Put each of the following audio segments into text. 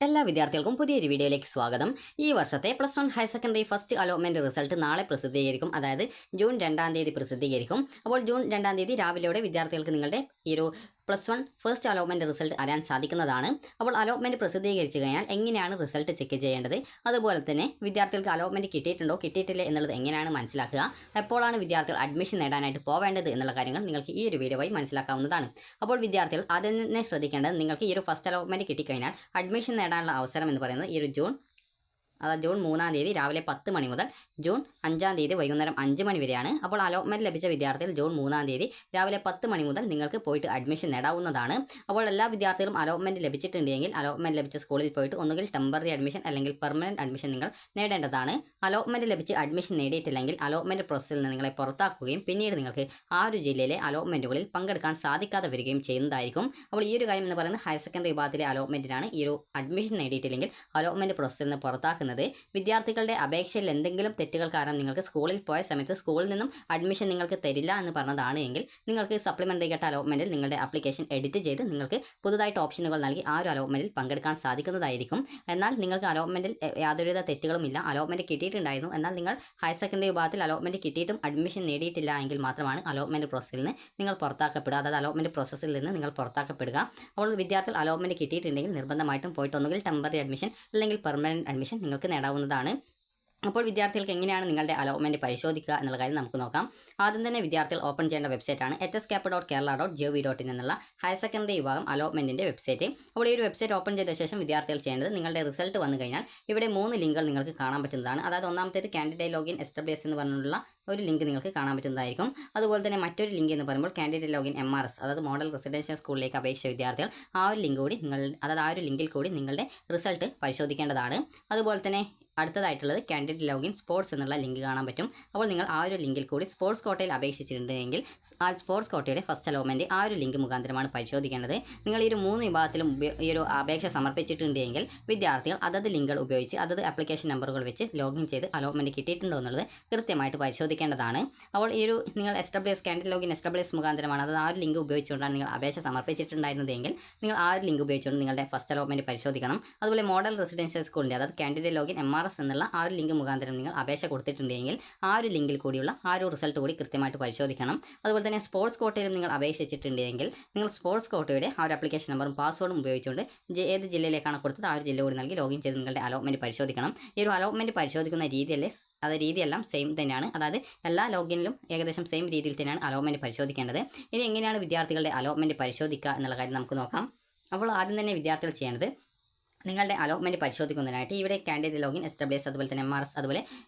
എല്ലാ വിദ്യാർത്ഥികൾക്കും പുതിയൊരു വീഡിയോയിലേക്ക് സ്വാഗതം. ഈ വർഷത്തെ +1 higher secondary first allotment result നാളെ പ്രസിദ്ധീകരിക്കും. അതായത് ജൂൺ 2-ാം തീയതി പ്രസിദ്ധീകരിക്കും. അപ്പോൾ ജൂൺ 2-ാം തീയതി രാവിലെയോടെ വിദ്യാർത്ഥികൾക്ക് നിങ്ങളുടെ ഈ ഒരു +1 ഫസ്റ്റ് അലോട്ട്മെന്റ് റിസൾട്ട് അറിയാൻ സാധിക്കുന്നതാണ്. അപ്പോൾ അലോട്ട്മെന്റ് പ്രസിദ്ധീകരിച്ചു കഴിഞ്ഞാൽ എങ്ങനെയാണ് റിസൾട്ട് ചെക്ക് ചെയ്യേണ്ടത്, അതുപോലെ തന്നെ വിദ്യാർത്ഥികൾക്ക് അലോട്ട്മെന്റ് കിട്ടിയിട്ടുണ്ടോ കിട്ടിയിട്ടില്ലേ എന്നുള്ളത് എങ്ങനെയാണ് മനസ്സിലാക്കുക, എപ്പോഴാണ് വിദ്യാർത്ഥികൾ അഡ്മിഷൻ നേടാനായിട്ട് പോവേണ്ടത് എന്നുള്ള കാര്യങ്ങൾ നിങ്ങൾക്ക് ഈ ഒരു വീഡിയോ വഴി മനസ്സിലാക്കാവുന്നതാണ്. അപ്പോൾ വിദ്യാർത്ഥികൾ ആദ്യം തന്നെ ശ്രദ്ധിക്കേണ്ടത്, നിങ്ങൾക്ക് ഈ ഒരു ഫസ്റ്റ് അലോട്ട്മെന്റ് കിട്ടിക്കഴിഞ്ഞാൽ അഡ്മിഷൻ നേടാനുള്ള അവസരം എന്ന് പറയുന്നത് ഈ ഒരു ജൂൺ 3-ാം തീയതി രാവിലെ 10 മണി മുതൽ ജൂൺ 5-ാം തീയതി വൈകുന്നേരം 5 മണി വരെയാണ്. അപ്പോൾ അലോട്ട്മെന്റ് ലഭിച്ച വിദ്യാർത്ഥികൾ ജൂൺ 3-ാം തീയതി രാവിലെ 10 മണി മുതൽ നിങ്ങൾക്ക് പോയിട്ട് അഡ്മിഷൻ നേടാവുന്നതാണ്. അപ്പോൾ എല്ലാ വിദ്യാർത്ഥികളും അലോട്ട്മെന്റ് ലഭിച്ചിട്ടുണ്ടെങ്കിൽ അലോട്ട്മെന്റ് ലഭിച്ച സ്കൂളിൽ പോയിട്ട് ഒന്നുകിൽ ടെമ്പററി അഡ്മിഷൻ അല്ലെങ്കിൽ പെർമനന്റ് അഡ്മിഷൻ നിങ്ങൾ നേടേണ്ടതാണ്. അലോട്ട്മെന്റ് ലഭിച്ച് അഡ്മിഷൻ നേടിയിട്ടില്ലെങ്കിൽ അലോട്ട്മെന്റ് പ്രോസസ്സിൽ നിന്ന് നിങ്ങളെ പുറത്താക്കുകയും പിന്നീട് നിങ്ങൾക്ക് ആ ഒരു ജില്ലയിലെ അലോട്ട്മെന്റുകളിൽ പങ്കെടുക്കാൻ സാധിക്കാതെ വരികയും ചെയ്യുന്നതായിരിക്കും. അപ്പോൾ ഈ ഒരു കാര്യം എന്ന് പറയുന്നത് ഹയർ സെക്കൻഡറി വിഭാഗത്തിലെ അലോട്ട്മെന്റിനാണ്. ഈ ഒരു അഡ്മിഷൻ നേടിയിട്ടില്ലെങ്കിൽ അലോട്ട്മെന്റ് പ്രോസസ്സിൽ നിന്ന് പുറത്താക്കുന്നത്. വിദ്യാർത്ഥികളുടെ അപേക്ഷയിൽ എന്തെങ്കിലും തെറ്റുകൾ കാരണം നിങ്ങൾക്ക് സ്കൂളിൽ പോയ സമയത്ത് സ്കൂളിൽ നിന്നും അഡ്മിഷൻ നിങ്ങൾക്ക് തരില്ല എന്ന് പറഞ്ഞതാണ് എങ്കിൽ നിങ്ങൾക്ക് സപ്ലിമെന്ററി ഘട്ട അലോട്ട്മെന്റിൽ നിങ്ങളുടെ ആപ്ലിക്കേഷൻ എഡിറ്റ് ചെയ്ത് നിങ്ങൾക്ക് പുതുതായിട്ട് ഓപ്ഷനുകൾ നൽകി ആ ഒരു അലോട്ട്മെന്റിൽ പങ്കെടുക്കാൻ സാധിക്കുന്നതായിരിക്കും. എന്നാൽ നിങ്ങൾക്ക് അലോട്ട്മെന്റിൽ യാതൊരുവിധ തെറ്റുകളും ഇല്ല, അലോട്ട്മെന്റ് കിട്ടിയിട്ടുണ്ടായിരുന്നു, എന്നാൽ നിങ്ങൾ ഹയർ സെക്കൻഡറി വിഭാഗത്തിൽ അലോട്ട്മെന്റ് കിട്ടിയിട്ടും അഡ്മിഷൻ നേടിയിട്ടില്ല എങ്കിൽ മാത്രമാണ് അലോട്ട്മെന്റ് പ്രോസസ്സിൽ നിന്ന് നിങ്ങൾ പുറത്താക്കപ്പെടുക. അതായത് അലോട്ട്മെന്റ് പ്രോസസ്സിൽ നിന്ന് നിങ്ങൾ പുറത്താക്കപ്പെടുക. അപ്പോൾ വിദ്യാർത്ഥികൾ അലോട്ട്മെന്റ് കിട്ടിയിട്ടുണ്ടെങ്കിൽ നിർബന്ധമായിട്ടും പോയിട്ട് ഒന്നുകിൽ ടെമ്പററി അഡ്മിഷൻ അല്ലെങ്കിൽ പെർമനന്റ് അഡ്മിഷൻ നിങ്ങൾക്ക് നേടാവുന്നതാണ്. അപ്പോൾ വിദ്യാർത്ഥികൾക്ക് എങ്ങനെയാണ് നിങ്ങളുടെ അലോട്ട്മെന്റ് പരിശോധിക്കുക എന്നുള്ള കാര്യം നമുക്ക് നോക്കാം. ആദ്യം തന്നെ വിദ്യാർത്ഥികൾ ഓപ്പൺ ചെയ്യേണ്ട വെബ്സൈറ്റാണ് hscap.kerala.gov.in എന്നുള്ള ഹയർ സെക്കൻഡറി വിഭാഗം അലോട്ട്മെന്റിന്റെ വെബ്സൈറ്റ്. അപ്പോൾ ഈ ഒരു വെബ്സൈറ്റ് ഓപ്പൺ ചെയ്ത ശേഷം വിദ്യാർത്ഥികൾ ചെയ്യേണ്ടത്, നിങ്ങളുടെ റിസൾട്ട് വന്നു കഴിഞ്ഞാൽ ഇവിടെ 3 ലിങ്കുകൾ നിങ്ങൾക്ക് കാണാൻ പറ്റുന്നതാണ്. അതായത് ഒന്നാമത്തേത് കാൻഡിഡേറ്റ് ലോഗിൻ SWS എന്ന് പറഞ്ഞുള്ള ഒരു ലിങ്ക് നിങ്ങൾക്ക് കാണാൻ പറ്റുന്നതായിരിക്കും. അതുപോലെ തന്നെ മറ്റൊരു ലിങ്ക് എന്ന് പറയുമ്പോൾ കാൻഡിഡേറ്റ് ലോഗിൻ MRS, അതായത് മോഡൽ റെസിഡൻഷ്യൽ സ്കൂളിലേക്ക് അപേക്ഷിച്ച വിദ്യാർത്ഥികൾ ആ ഒരു ലിങ്ക് കൂടി അതായത് ആ ഒരു ലിങ്കിൽ കൂടി നിങ്ങളുടെ റിസൾട്ട് പരിശോധിക്കേണ്ടതാണ്. അതുപോലെ തന്നെ അടുത്തതായിട്ടുള്ളത് കാൻഡിഡേറ്റ് ലോഗിൻ സ്പോർട്സ് എന്നുള്ള ലിങ്ക് കാണാൻ പറ്റും. അപ്പോൾ നിങ്ങൾ ആ ഒരു ലിങ്കിൽ കൂടി സ്പോർട്സ് കോട്ടയിൽ അപേക്ഷിച്ചിട്ടുണ്ടെങ്കിൽ ആ സ്പോർട്സ് കോട്ടയുടെ ഫസ്റ്റ് അലോട്ട്മെന്റ് ആ ഒരു ലിങ്ക് മുഖാന്തരമാണ് പരിശോധിക്കേണ്ടത്. നിങ്ങൾ ഈ ഒരു 3 വിഭാഗത്തിലും ഈ ഒരു അപേക്ഷ സമർപ്പിച്ചിട്ടുണ്ടെങ്കിൽ വിദ്യാർത്ഥികൾ അതത് ലിങ്കുകൾ ഉപയോഗിച്ച് അതത് ആപ്ലിക്കേഷൻ നമ്പറുകൾ വെച്ച് ലോഗിൻ ചെയ്ത് അലോട്ട്മെന്റ് കിട്ടിയിട്ടുണ്ടോ എന്നുള്ളത് കൃത്യമായിട്ട് പരിശോധിക്കേണ്ടതാണ്. അപ്പോൾ ഈ ഒരു നിങ്ങൾ SWS കാൻഡിഡേറ്റ് ലോഗിൻ SWS മുഖാന്തരമാണ്, അതായത് ആ ഒരു ലിങ്ക് ഉപയോഗിച്ചുകൊണ്ടാണ് നിങ്ങൾ അപേക്ഷ സമർപ്പിച്ചിട്ടുണ്ടായിരുന്നതെങ്കിൽ നിങ്ങൾ ആ ഒരു ലിങ്ക് ഉപയോഗിച്ചുകൊണ്ട് നിങ്ങളുടെ ഫസ്റ്റ് അലോട്ട്മെന്റ് പരിശോധിക്കണം. അതുപോലെ മോഡൽ റെസിഡൻഷ്യൽ സ്കൂളിൻ്റെ അതായത് കാൻഡിഡേറ്റ് ലോഗിൻ MRS എന്നുള്ള ആ ഒരു ലിങ്ക് മുഖാന്തരം നിങ്ങൾ അപേക്ഷ കൊടുത്തിട്ടുണ്ടെങ്കിൽ ആ ഒരു ലിങ്കിൽ കൂടിയുള്ള ആ ഒരു റിസൾട്ട് കൂടി കൃത്യമായിട്ട് പരിശോധിക്കണം. അതുപോലെ തന്നെ സ്പോർട്സ് കോട്ടയിലും നിങ്ങൾ അപേക്ഷിച്ചിട്ടുണ്ടെങ്കിൽ നിങ്ങൾ സ്പോർട്സ് കോട്ടയുടെ ആ ഒരു ആപ്ലിക്കേഷൻ നമ്പറും പാസ്വേഡും ഉപയോഗിച്ചുകൊണ്ട് ഏത് ജില്ലയിലേക്കാണ് കൊടുത്തത് ആ ഒരു ജില്ല കൂടി നൽകി ലോഗിൻ ചെയ്ത് നിങ്ങളുടെ അലോട്ട്മെന്റ് പരിശോധിക്കണം. ഈ ഒരു അലോട്ട്മെന്റ് പരിശോധിക്കുന്ന രീതിയെല്ലാം സെയിം തന്നെയാണ്. അതായത് എല്ലാ ലോഗിനിലും ഏകദേശം സെയിം രീതിയിൽ തന്നെയാണ് അലോട്ട്മെന്റ് പരിശോധിക്കേണ്ടത്. ഇനി എങ്ങനെയാണ് വിദ്യാർത്ഥികളുടെ അലോട്ട്മെന്റ് പരിശോധിക്കുക എന്നുള്ള കാര്യം നമുക്ക് നോക്കാം. അപ്പോൾ ആദ്യം തന്നെ വിദ്യാർത്ഥികൾ ചെയ്യേണ്ടത്, നിങ്ങളുടെ അലോട്ട്മെന്റ് പരിശോധിക്കുന്നതിനായിട്ട് ഇവിടെ കാൻഡിഡേറ്റ് ലോഗിൻ SWS അതുപോലെ തന്നെ MRS അതുപോലെ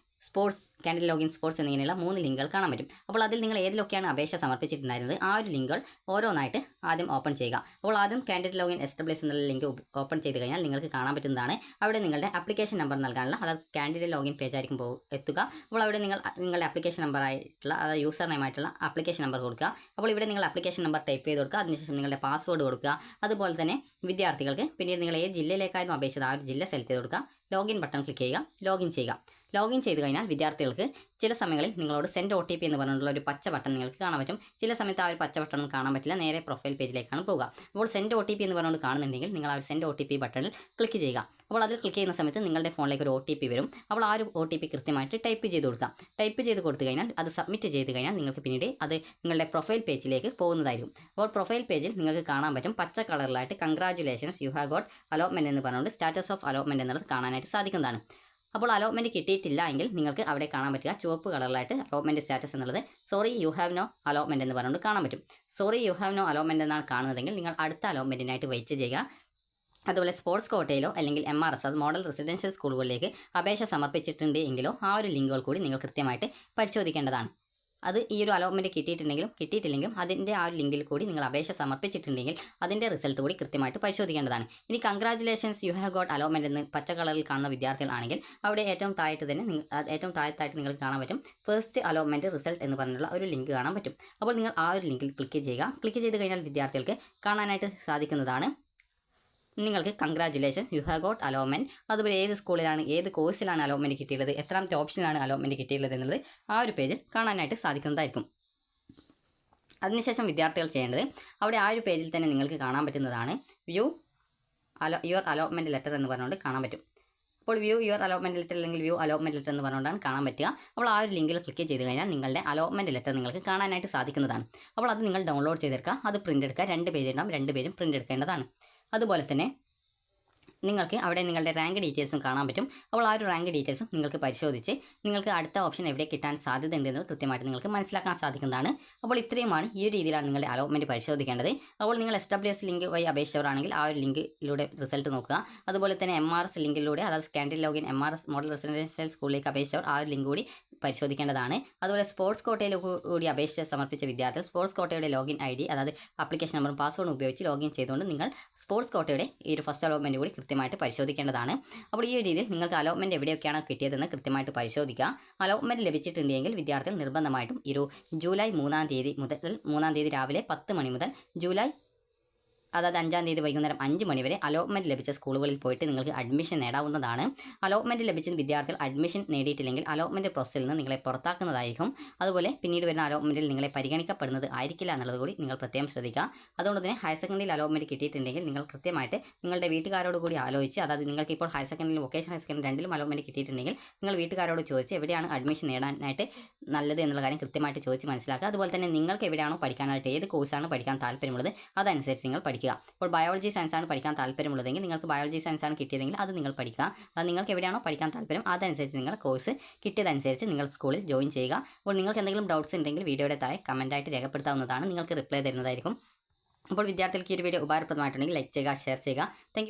സ്പോർട്സ് കാൻഡിഡേറ്റ് ലോഗിൻ സ്പോർട്സ് എന്നിങ്ങനെയുള്ള 3 ലിങ്കുകൾ കാണാൻ പറ്റും. അപ്പോൾ അതിൽ നിങ്ങൾ ഏതിലൊക്കെയാണ് അപേക്ഷ സമർപ്പിച്ചിട്ടുണ്ടായിരുന്നത് ആ ഒരു ലിങ്കുകൾ ഓരോന്നായിട്ട് ആദ്യം ഓപ്പൺ ചെയ്യുക. അപ്പോൾ ആദ്യം കാൻഡിഡേറ്റ് ലോഗിൻ SWS എന്നുള്ള ലിങ്ക് ഓപ്പൺ ചെയ്ത് കഴിഞ്ഞാൽ നിങ്ങൾക്ക് കാണാൻ പറ്റുന്നതാണ്. അവിടെ നിങ്ങളുടെ ആപ്ലിക്കേഷൻ നമ്പർ നൽകാനുള്ള, അതായത് കാൻഡിഡേറ്റ് ലോഗിൻ പേജ് ആയിരിക്കും എത്തുക. അപ്പോൾ അവിടെ നിങ്ങളുടെ ആപ്ലിക്കേഷൻ നമ്പർ ആയിട്ടുള്ള, അതായത് യൂസർ നെയിം ആയിട്ടുള്ള ആപ്ലിക്കേഷൻ നമ്പർ കൊടുക്കുക. അപ്പോൾ ഇവിടെ നിങ്ങൾ ആപ്ലിക്കേഷൻ നമ്പർ ടൈപ്പ് ചെയ്ത് കൊടുക്കുക. അതിനുശേഷം നിങ്ങളുടെ പാസ്വേഡ് കൊടുക്കുക. അതുപോലെ തന്നെ വിദ്യാർത്ഥികൾക്ക് പിന്നീട് നിങ്ങൾ ഏത് ജില്ലയിലേക്കായിരുന്നു അപേക്ഷിച്ചത് ആ ഒരു ജില്ല സെലക്ട് ചെയ്ത് കൊടുക്കുക. ലോഗിൻ ബട്ടൺ ക്ലിക്ക് ചെയ്യുക, ലോഗിൻ ചെയ്യുക. ലോഗിൻ ചെയ്ത് കഴിഞ്ഞാൽ വിദ്യാർത്ഥികൾക്ക് ചില സമയങ്ങളിൽ നിങ്ങളോട് സെൻഡ് OTP എന്ന് പറഞ്ഞിട്ടുള്ള ഒരു പച്ച ബട്ടൺ നിങ്ങൾക്ക് കാണാൻ പറ്റും. ചില സമയത്ത് ആ ഒരു പച്ച ബട്ടൺ കാണാൻ പറ്റില്ല, നേരെ പ്രൊഫൈൽ പേജിലേക്കാണ് പോകുക. അപ്പോൾ സെൻഡ് OTP എന്ന് പറഞ്ഞുകൊണ്ട് കാണുന്നുണ്ടെങ്കിൽ നിങ്ങൾ ആ ഒരു സെൻഡ് OTP ബട്ടണിൽ ക്ലിക്ക് ചെയ്യുക. അപ്പോൾ അതിൽ ക്ലിക്ക് ചെയ്യുന്ന സമയത്ത് നിങ്ങളുടെ ഫോണിലേക്ക് ഒരു OTP വരും. അപ്പോൾ ആ ഒരു OTP കൃത്യമായിട്ട് ടൈപ്പ് ചെയ്ത് കൊടുക്കുക. ടൈപ്പ് ചെയ്ത് കൊടുത്തു കഴിഞ്ഞാൽ അത് സബ്മിറ്റ് ചെയ്ത് കഴിഞ്ഞാൽ നിങ്ങൾക്ക് പിന്നീട് അത് നിങ്ങളുടെ പ്രൊഫൈൽ പേജിലേക്ക് പോകുന്നതായിരിക്കും. അപ്പോൾ പ്രൊഫൈൽ പേജിൽ നിങ്ങൾക്ക് കാണാൻ പറ്റും പച്ച കളറിലായിട്ട് congratulations you have got allotment എന്ന് പറഞ്ഞുകൊണ്ട് സ്റ്റാറ്റസ് ഓഫ് അലോട്ട്മെന്റ് എന്നുള്ളത് കാണാനായിട്ട് സാധിക്കുന്നതാണ്. അപ്പോൾ അലോട്ട്മെന്റ് കിട്ടിയിട്ടില്ല എങ്കിൽ നിങ്ങൾക്ക് അവിടെ കാണാൻ പറ്റുക ചുവപ്പ് കളറിലായിട്ട് അലോട്ട്മെന്റ് സ്റ്റാറ്റസ് എന്നുള്ളത് sorry you have no allotment എന്ന് പറഞ്ഞുകൊണ്ട് കാണാൻ പറ്റും. Sorry you have no allotment എന്നാണ് കാണുന്നതെങ്കിൽ നിങ്ങൾ അടുത്ത അലോട്ട്മെന്റിനായിട്ട് വെയിറ്റ് ചെയ്യുക. അതുപോലെ സ്പോർട്സ് കോട്ടയിലോ അല്ലെങ്കിൽ MRS അത് മോഡൽ റെസിഡൻഷ്യൽ സ്കൂളുകളിലേക്ക് അപേക്ഷ സമർപ്പിച്ചിട്ടുണ്ട് എങ്കിലോ ആ ഒരു ലിങ്കുകൾ കൂടി നിങ്ങൾ കൃത്യമായിട്ട് പരിശോധിക്കേണ്ടതാണ്. അത് ഈ ഒരു അലോട്ട്മെന്റ് കിട്ടിയിട്ടില്ലെങ്കിലും അതിൻ്റെ ആ ഒരു ലിങ്കിൽ കൂടി നിങ്ങൾ അപേക്ഷ സമർപ്പിച്ചിട്ടുണ്ടെങ്കിൽ അതിൻ്റെ റിസൾട്ട് കൂടി കൃത്യമായിട്ട് പരിശോധിക്കേണ്ടതാണ്. ഇനി congratulations you have got allotment എന്ന് പച്ച കളറിൽ കാണുന്ന വിദ്യാർത്ഥികളാണെങ്കിൽ അവിടെ ഏറ്റവും താഴത്തായിട്ട് നിങ്ങൾക്ക് കാണാൻ പറ്റും ഫസ്റ്റ് അലോട്ട്മെന്റ് റിസൾട്ട് എന്ന് പറഞ്ഞുള്ള ഒരു ലിങ്ക് കാണാൻ പറ്റും. അപ്പോൾ നിങ്ങൾ ആ ഒരു ലിങ്കിൽ ക്ലിക്ക് ചെയ്യുക. ക്ലിക്ക് ചെയ്ത് കഴിഞ്ഞാൽ വിദ്യാർത്ഥികൾക്ക് കാണാനായിട്ട് സാധിക്കുന്നതാണ്, നിങ്ങൾക്ക് congratulations you have got allotment. അതുപോലെ ഏത് സ്കൂളിലാണ് ഏത് കോഴ്സിലാണ് അലോട്ട്മെന്റ് കിട്ടിയുള്ളത്, എത്രാമത്തെ ഓപ്ഷനാണ് അലോട്ട്മെന്റ് കിട്ടിയുള്ളത് എന്നുള്ളത് ആ ഒരു പേജിൽ കാണാനായിട്ട് സാധിക്കുന്നതായിരിക്കും. അതിനുശേഷം വിദ്യാർത്ഥികൾ ചെയ്യേണ്ടത്, അവിടെ ആ ഒരു പേജിൽ തന്നെ നിങ്ങൾക്ക് കാണാൻ പറ്റുന്നതാണ് വ്യൂ യുവർ അലോട്ട്മെൻറ്റ് ലെറ്റർ എന്ന് പറഞ്ഞുകൊണ്ട് കാണാൻ പറ്റും. അപ്പോൾ വ്യൂ യുവർ അലോട്ട്മെൻറ്റ് ലെറ്റർ അല്ലെങ്കിൽ വ്യൂ അലോട്ട്മെൻറ്റ് ലെറ്റർ എന്ന് പറഞ്ഞുകൊണ്ടാണ് കാണാൻ പറ്റുക. അപ്പോൾ ആ ഒരു ലിങ്കിൽ ക്ലിക്ക് ചെയ്ത് കഴിഞ്ഞാൽ നിങ്ങളുടെ അലോട്ട്മെൻറ്റ് ലെറ്റർ നിങ്ങൾക്ക് കാണാനായിട്ട് സാധിക്കുന്നതാണ്. അപ്പോൾ അത് നിങ്ങൾ ഡൗൺലോഡ് ചെയ്തെടുക്കുക, അത് പ്രിൻ്റ് എടുക്കുക. 2 പേജ് ഉണ്ടാവും, 2 പേജും പ്രിൻ്റ് എടുക്കേണ്ടതാണ്. അതുപോലെ തന്നെ നിങ്ങൾക്ക് അവിടെ നിങ്ങളുടെ റാങ്ക് ഡീറ്റെയിൽസും കാണാൻ പറ്റും. അപ്പോൾ ആ ഒരു റാങ്ക് ഡീറ്റെയിൽസും നിങ്ങൾക്ക് പരിശോധിച്ച് നിങ്ങൾക്ക് അടുത്ത ഓപ്ഷൻ എവിടെ കിട്ടാൻ സാധ്യതയുണ്ടെന്ന് കൃത്യമായിട്ട് നിങ്ങൾക്ക് മനസ്സിലാക്കാൻ സാധിക്കുന്നതാണ്. അപ്പോൾ ഇത്രയുമാണ്, ഈ ഒരു രീതിയിലാണ് നിങ്ങളുടെ അലോട്ട്മെൻറ്റ് പരിശോധിക്കേണ്ടത്. അപ്പോൾ നിങ്ങൾ SWS ലിങ്ക് വഴി അപേക്ഷിച്ചവരാണെങ്കിൽ ആ ഒരു ലിങ്കിലൂടെ റിസൾട്ട് നോക്കുക. അതുപോലെ തന്നെ MRS ലിങ്കിലൂടെ, അതായത് candle login MRS model residential സ്കൂളിലേക്ക് അപേക്ഷിച്ചവർ ആ ഒരു ലിങ്ക് കൂടി പരിശോധിക്കേണ്ടതാണ്. അതുപോലെ സ്പോർട്സ് കോട്ടയിൽ കൂടി അപേക്ഷ സമർപ്പിച്ച വിദ്യാർത്ഥികൾ സ്പോർട്സ് കോട്ടയുടെ ലോഗിൻ ID, അതായത് ആപ്ലിക്കേഷൻ നമ്പറും പാസ്വേഡും ഉപയോഗിച്ച് ലോഗിൻ ചെയ്തുകൊണ്ട് നിങ്ങൾ സ്പോർട്സ് കോട്ടയുടെ ഈ ഒരു ഫസ്റ്റ് അലോട്ട്മെൻറ്റ് കൂടി കൃത്യമായിട്ട് പരിശോധിക്കേണ്ടതാണ്. അപ്പോൾ ഈ ഒരു രീതിയിൽ നിങ്ങൾക്ക് അലോട്ട്മെൻറ്റ് എവിടെയൊക്കെയാണ് കിട്ടിയതെന്ന് കൃത്യമായിട്ട് പരിശോധിക്കുക. അലോട്ട്മെൻറ്റ് ലഭിച്ചിട്ടുണ്ടെങ്കിൽ വിദ്യാർത്ഥികൾ നിർബന്ധമായിട്ടും ജൂലൈ 3-ാം തീയതി മുതൽ 3-ാം തീയതി രാവിലെ 10 മണി മുതൽ ജൂലൈ അതായത് 5-ാം തീയതി വൈകുന്നേരം 5 മണി വരെ അലോട്ട്മെൻറ്റ് ലഭിച്ച സ്കൂളുകളിൽ പോയിട്ട് നിങ്ങൾക്ക് അഡ്മിഷൻ നേടാവുന്നതാണ്. അലോട്ട്മെൻറ്റ് ലഭിച്ച വിദ്യാർത്ഥികൾ അഡ്മിഷൻ നേടിയിട്ടില്ലെങ്കിൽ അലോട്ട്മെൻറ്റ് പ്രോസസ്സിൽ നിന്ന് നിങ്ങളെ പുറത്താക്കുന്നതായിരിക്കും. അതുപോലെ പിന്നീട് വരുന്ന അലോട്ട്മെൻറ്റിൽ നിങ്ങളെ പരിഗണിക്കപ്പെടുന്നത് ആയിരിക്കില്ല എന്നുള്ളത് കൂടി നിങ്ങൾ പ്രത്യേകം ശ്രദ്ധിക്കുക. അതുകൊണ്ട് തന്നെ ഹയർ സെക്കൻഡറിയിൽ അലോട്ട്മെൻറ്റ് കിട്ടിയിട്ടുണ്ടെങ്കിൽ നിങ്ങൾ കൃത്യമായിട്ട് നിങ്ങളുടെ വീട്ടുകാരോട് കൂടി ആലോചിച്ച്, അതായത് നിങ്ങൾക്ക് ഇപ്പോൾ ഹയർ സെക്കൻഡറിയിലും വൊക്കേഷണൽ ഹയർ സെക്കൻഡറി രണ്ടിലും അലോട്ട്മെൻറ്റ് കിട്ടിയിട്ടുണ്ടെങ്കിൽ നിങ്ങൾ വീട്ടുകാരോട് ചോദിച്ച് എവിടെയാണ് അഡ്മിഷൻ നേടാനായിട്ട് നല്ലത് എന്നുള്ള കാര്യം കൃത്യമായിട്ട് ചോദിച്ച് മനസ്സിലാക്കുക. അതുപോലെ തന്നെ നിങ്ങൾക്ക് എവിടെയാണോ പഠിക്കാനായിട്ട്, ഏത് കോഴ്സാണ് പഠിക്കാൻ താല്പര്യമുള്ളത് അതനുസരിച്ച് നിങ്ങൾ പഠിക്കുക. ഇപ്പോൾ ബയോളജി സയൻസ് ആണ് പഠിക്കാൻ താല്പര്യമുള്ളതെങ്കിൽ നിങ്ങൾക്ക് ബയോളജി സയൻസ് ആണ് കിട്ടിയതെങ്കിൽ അത് നിങ്ങൾ പഠിക്കുക. അത് നിങ്ങൾക്ക് എവിടെയാണോ പഠിക്കാൻ താല്പര്യം അതനുസരിച്ച് നിങ്ങൾ കോഴ്സ് കിട്ടിയതനുസരിച്ച് നിങ്ങൾ സ്കൂളിൽ ജോയിൻ ചെയ്യുക. അപ്പോൾ നിങ്ങൾക്ക് എന്തെങ്കിലും ഡൗട്ട്സ് ഉണ്ടെങ്കിൽ വീഡിയോയുടെ താഴെ കമൻറ്റായിട്ട് രേഖപ്പെടുത്താവുന്നതാണ്. നിങ്ങൾക്ക് റിപ്ലൈ തരുന്നതായിരിക്കും. അപ്പോൾ വിദ്യാർത്ഥികൾക്ക് ഈ ഒരു വീഡിയോ ഉപകാരപ്രദമായിട്ടുണ്ടെങ്കിൽ ലൈക്ക് ചെയ്യുക, ഷെയർ ചെയ്യുക. താങ്ക്